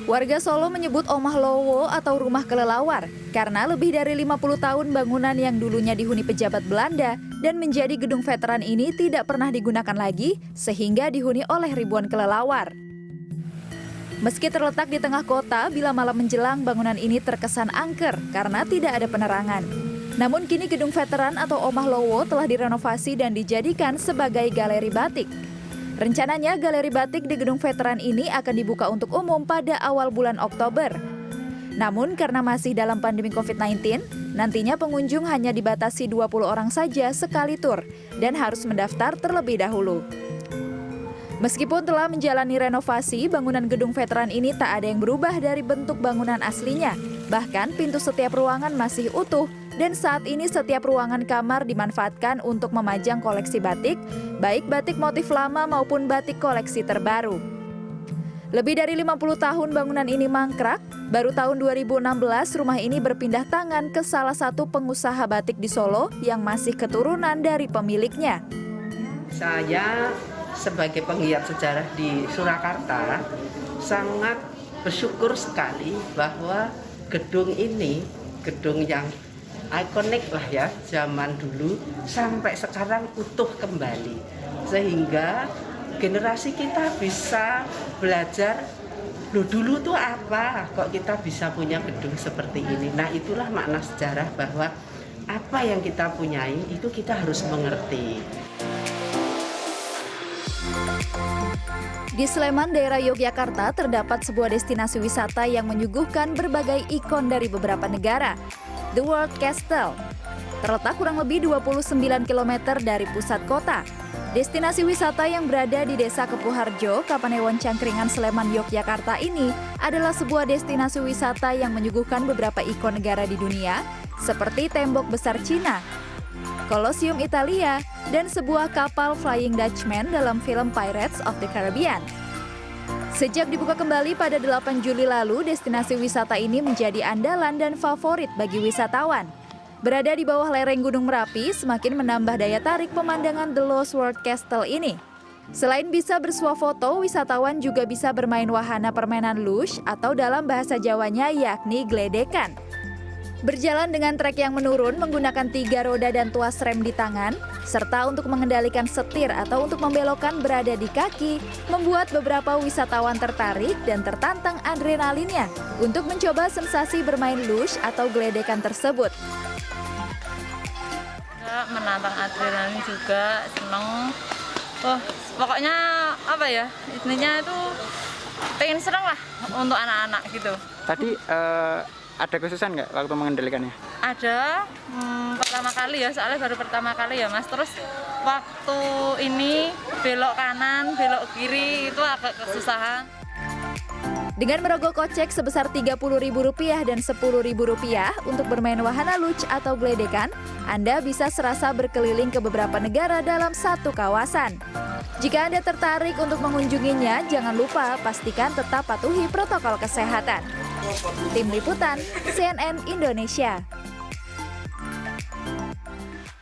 Warga Solo menyebut Omah Lowo atau rumah kelelawar karena lebih dari 50 tahun bangunan yang dulunya dihuni pejabat Belanda dan menjadi gedung veteran ini tidak pernah digunakan lagi sehingga dihuni oleh ribuan kelelawar. Meski terletak di tengah kota, bila malam menjelang bangunan ini terkesan angker karena tidak ada penerangan. Namun kini gedung veteran atau Omah Lowo telah direnovasi dan dijadikan sebagai galeri batik. Rencananya galeri batik di gedung veteran ini akan dibuka untuk umum pada awal bulan Oktober. Namun karena masih dalam pandemi COVID-19, nantinya pengunjung hanya dibatasi 20 orang saja sekali tur dan harus mendaftar terlebih dahulu. Meskipun telah menjalani renovasi, bangunan gedung veteran ini tak ada yang berubah dari bentuk bangunan aslinya. Bahkan pintu setiap ruangan masih utuh dan saat ini setiap ruangan kamar dimanfaatkan untuk memajang koleksi batik, baik batik motif lama maupun batik koleksi terbaru. Lebih dari 50 tahun bangunan ini mangkrak, baru tahun 2016 rumah ini berpindah tangan ke salah satu pengusaha batik di Solo yang masih keturunan dari pemiliknya. Saya sebagai penggiat sejarah di Surakarta sangat bersyukur sekali bahwa gedung ini, gedung yang ikonik lah ya zaman dulu sampai sekarang utuh kembali, sehingga generasi kita bisa belajar loh dulu tuh apa kok kita bisa punya gedung seperti ini. Nah itulah makna sejarah bahwa apa yang kita punyai itu kita harus mengerti. Di Sleman, daerah Yogyakarta, terdapat sebuah destinasi wisata yang menyuguhkan berbagai ikon dari beberapa negara. The World Castle terletak kurang lebih 29 km dari pusat kota. Destinasi wisata yang berada di Desa Kepuharjo, Kapanewon Cangkringan, Sleman, Yogyakarta ini adalah sebuah destinasi wisata yang menyuguhkan beberapa ikon negara di dunia seperti Tembok Besar Cina, Kolosium Italia, dan sebuah kapal Flying Dutchman dalam film Pirates of the Caribbean. Sejak dibuka kembali pada 8 Juli lalu, destinasi wisata ini menjadi andalan dan favorit bagi wisatawan. Berada di bawah lereng Gunung Merapi, semakin menambah daya tarik pemandangan The Lost World Castle ini. Selain bisa bersuah foto, wisatawan juga bisa bermain wahana permainan luge atau dalam bahasa Jawanya yakni gledekan. Berjalan dengan trek yang menurun menggunakan 3 roda dan tuas rem di tangan, serta untuk mengendalikan setir atau untuk membelokkan berada di kaki, membuat beberapa wisatawan tertarik dan tertantang adrenalinnya untuk mencoba sensasi bermain luge atau gledekan tersebut. Menantang adrenalin juga, seneng. Pokoknya apa ya, intinya itu pengen seneng lah untuk anak-anak gitu. Tadi ada kesusahan nggak waktu mengendalikannya? Ada, pertama kali ya, soalnya baru pertama kali ya Mas. Terus waktu ini belok kanan, belok kiri itu agak kesusahan. Dengan merogoh kocek sebesar Rp30.000 dan Rp10.000 untuk bermain wahana luge atau gledekan, Anda bisa serasa berkeliling ke beberapa negara dalam satu kawasan. Jika Anda tertarik untuk mengunjunginya, jangan lupa pastikan tetap patuhi protokol kesehatan. Tim Liputan CNN Indonesia.